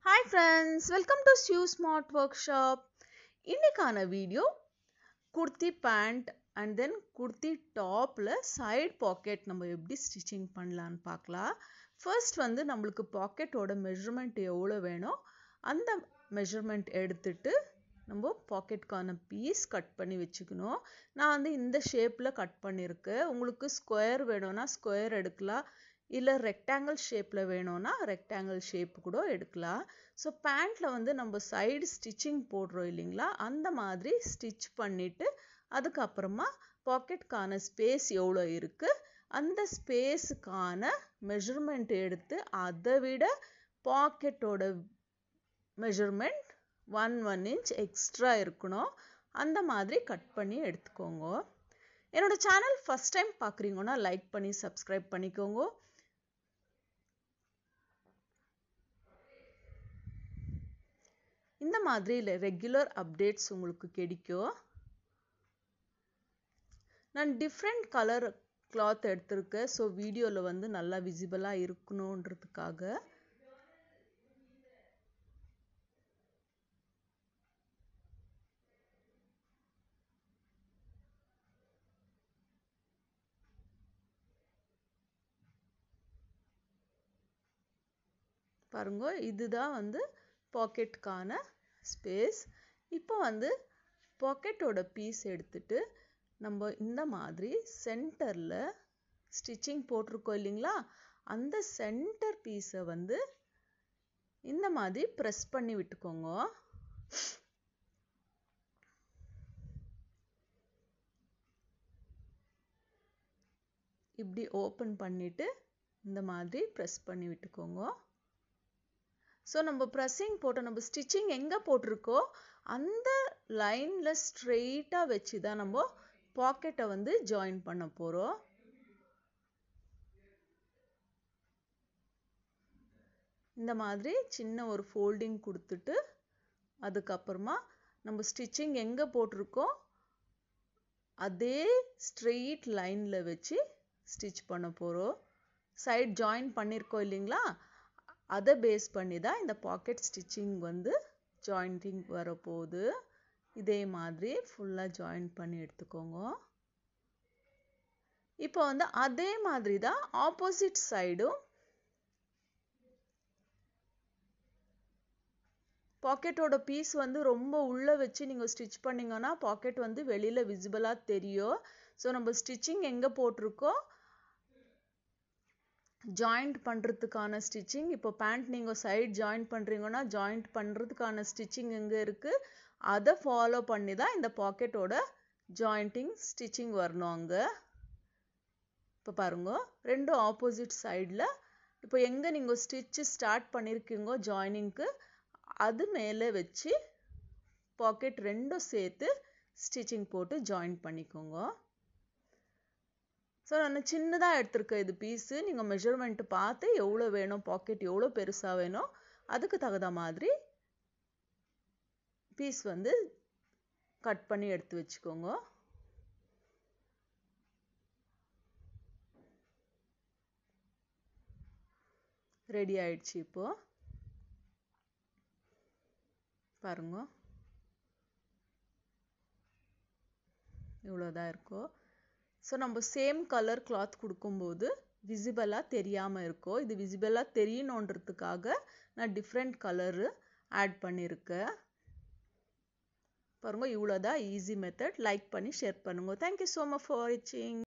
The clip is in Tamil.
Hi friends, welcome to Stu Smart Workshop. இன்னைக்கான video kurti pant and then kurti topல side pocket நம்ம எப்படி ஸ்டிச்சிங் பண்ணலாம்னு பார்க்கலாம். ஃபர்ஸ்ட் வந்து நம்மளுக்கு பாக்கெட்டோட மெஷர்மெண்ட் எவ்வளோ வேணும் அந்த மெஷர்மெண்ட் எடுத்துட்டு நம்ம பாக்கெட்கான பீஸ் கட் பண்ணி வச்சுக்கணும். நான் வந்து இந்த ஷேப்பில் கட் பண்ணியிருக்கேன். உங்களுக்கு ஸ்கொயர் வேணும்னா ஸ்கொயர் எடுக்கலாம், இல்லை ரெக்டாங்கிள் ஷேப்பில் வேணும்னா ரெக்டாங்கிள் ஷேப் கூட எடுக்கலாம். ஸோ பேண்ட்டில் வந்து நம்ம சைடு ஸ்டிச்சிங் போடுறோம் இல்லைங்களா, அந்த மாதிரி ஸ்டிச் பண்ணிவிட்டு அதுக்கப்புறமா பாக்கெட்கான ஸ்பேஸ் எவ்வளோ இருக்குது அந்த ஸ்பேஸுக்கான மெஷர்மெண்ட் எடுத்து அதை விட பாக்கெட்டோட மெஷர்மெண்ட் 1 inch எக்ஸ்ட்ரா இருக்கணும். அந்த மாதிரி கட் பண்ணி எடுத்துக்கோங்க. என்னோட சேனல் ஃபர்ஸ்ட் டைம் பார்க்குறீங்கன்னா லைக் பண்ணி சப்ஸ்கிரைப் பண்ணிக்கோங்க. இந்த மாதிரி ரெகுலர் அப்டேட்ஸ் உங்களுக்கு கிடைக்கும். நான் டிஃப்ரெண்ட் கலர் கிளாத் எடுத்திருக்கேன். ஸோ வீடியோவில் வந்து நல்லா விசிபிளாக இருக்கணுன்றதுக்காக. பாருங்க, இதுதான் வந்து பாக்கெட்டுக்கான ஸ்பேஸ். இப்போ வந்து பாக்கெட்டோட பீஸ் எடுத்துட்டு நம்ம இந்த மாதிரி சென்டரில் ஸ்டிச்சிங் போட்டிருக்கோம் இல்லைங்களா, அந்த சென்டர் பீஸை வந்து இந்த மாதிரி ப்ரெஸ் பண்ணி விட்டுக்கோங்க. இப்படி ஓப்பன் பண்ணிட்டு இந்த மாதிரி ப்ரெஸ் பண்ணி விட்டுக்கோங்க. ஸோ நம்ம ப்ரெஸ்ஸிங் போட்டு நம்ம ஸ்டிச்சிங் எங்கே போட்டிருக்கோ அந்த லைனில் ஸ்ட்ரெயிட்டாக வச்சு தான் நம்ம பாக்கெட்டை வந்து ஜாயின் பண்ண போகிறோம். இந்த மாதிரி சின்ன ஒரு ஃபோல்டிங் கொடுத்துட்டு அதுக்கப்புறமா நம்ம ஸ்டிச்சிங் எங்கே போட்டிருக்கோ அதே ஸ்ட்ரெயிட் லைனில் வச்சு ஸ்டிச் பண்ண போகிறோம். சைட் ஜாயின் பண்ணியிருக்கோம் இல்லைங்களா, அதை பேஸ் பண்ணி தான் இந்த பாக்கெட் ஸ்டிச்சிங் வந்து ஜாயிண்டிங் வரப்போகுது. இதே மாதிரி ஃபுல்லாக ஜாயின் பண்ணி எடுத்துக்கோங்க. இப்போ வந்து அதே மாதிரி தான் ஆப்போசிட் சைடும் பாக்கெட்டோட பீஸ் வந்து ரொம்ப உள்ளே வச்சு நீங்கள் ஸ்டிச் பண்ணிங்கன்னா பாக்கெட் வந்து வெளியில் விசிபிளாக தெரியும். ஸோ நம்ம ஸ்டிச்சிங் எங்கே போட்டிருக்கோ ஜாயிண்ட் பண்ணுறதுக்கான ஸ்டிச்சிங், இப்போ பேண்ட் நீங்கள் சைட் ஜாயிண்ட் பண்ணுறீங்கன்னா ஜாயிண்ட் பண்ணுறதுக்கான ஸ்டிச்சிங் எங்கே இருக்குது அதை ஃபாலோ பண்ணி தான் இந்த பாக்கெட்டோட ஜாயிண்டிங் ஸ்டிச்சிங் வரணும் அங்கே. இப்போ பாருங்க, ரெண்டும் ஆப்போசிட் சைடில் இப்போ எங்கே நீங்கள் ஸ்டிச்சு ஸ்டார்ட் பண்ணியிருக்கீங்கோ ஜாயினிங்க்கு அது மேலே வச்சு பாக்கெட் ரெண்டும் சேர்த்து ஸ்டிச்சிங் போட்டு ஜாயின் பண்ணிக்கோங்க. ஸோ நான் சின்னதாக எடுத்திருக்கேன் இது பீஸு. நீங்கள் மெஷர்மெண்ட்டு பார்த்து எவ்வளோ வேணும், பாக்கெட் எவ்வளோ பெருசாக வேணும் அதுக்கு தகுந்த மாதிரி பீஸ் வந்து கட் பண்ணி எடுத்து வச்சுக்கோங்க. ரெடி ஆயிடுச்சு. இப்போ பாருங்க, இவ்வளோதான் இருக்கும். ஸோ நம்ம சேம் கலர் கிளாத் கொடுக்கும்போது விசிபிளாக தெரியாமல் இருக்கும். இது விசிபிளாக தெரியணுன்றதுக்காக நான் டிஃப்ரெண்ட் கலரு ஆட் பண்ணியிருக்கேன். பாருங்க, இவ்வளோதான் ஈஸி மெத்தட். லைக் பண்ணி ஷேர் பண்ணுங்க. தேங்க்யூ ஸோ மச் ஃபார் வாட்சிங்.